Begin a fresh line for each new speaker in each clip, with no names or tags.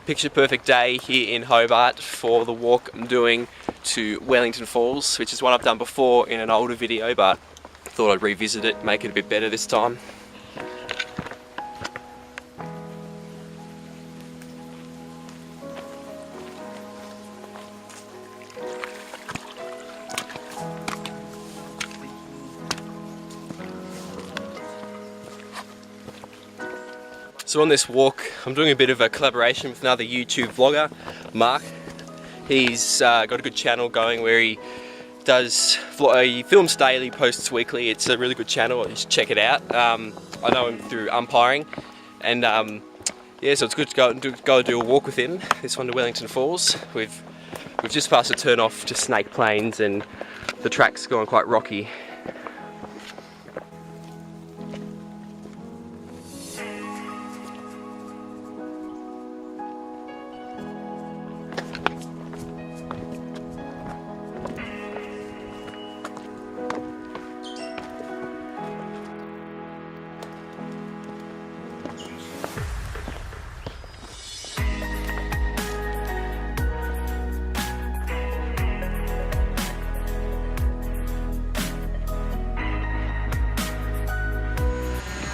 Picture perfect day here in Hobart for the walk I'm doing to Wellington Falls, which is one I've done before in an older video, but thought I'd revisit it, make it a bit better this time. So on this walk, I'm doing a bit of a collaboration with another YouTube vlogger, Mark. He's got a good channel going where he films daily, posts weekly. It's a really good channel, just check it out. I know him through umpiring, and yeah, so it's good to go do a walk with him. This one to Wellington Falls. We've just passed a turn off to Snake Plains, and the track's gone quite rocky.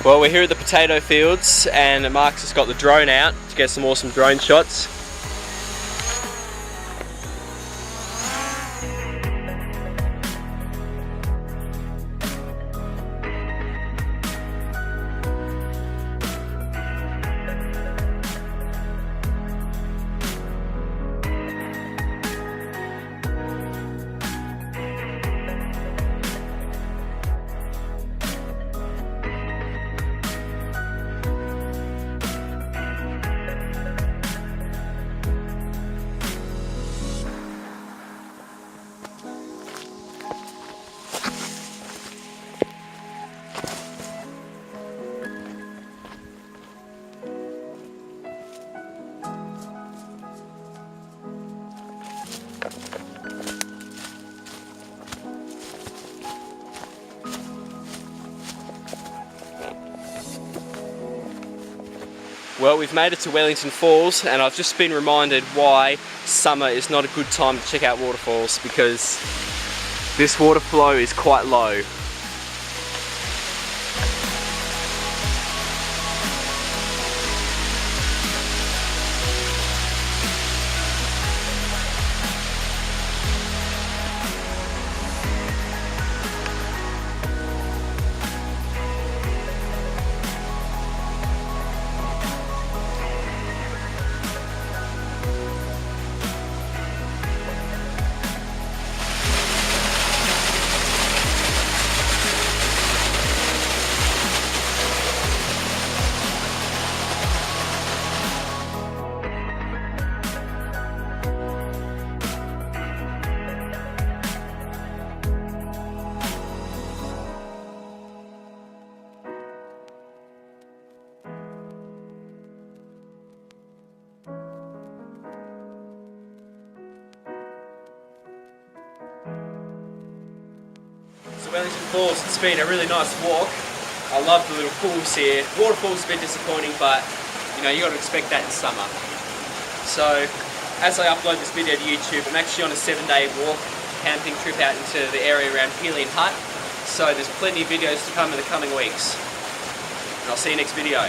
Well, we're here at the potato fields and Mark's just got the drone out to get some awesome drone shots. Well, we've made it to Wellington Falls, and I've just been reminded why summer is not a good time to check out waterfalls, because this water flow is quite low. Wellington Falls, it's been a really nice walk. I love the little pools here. Waterfalls a bit disappointing, but you know, you got to expect that in summer. So as I upload this video to YouTube, I'm actually on a 7-day walk, camping trip out into the area around Healy and Hutt. So there's plenty of videos to come in the coming weeks. And I'll see you next video.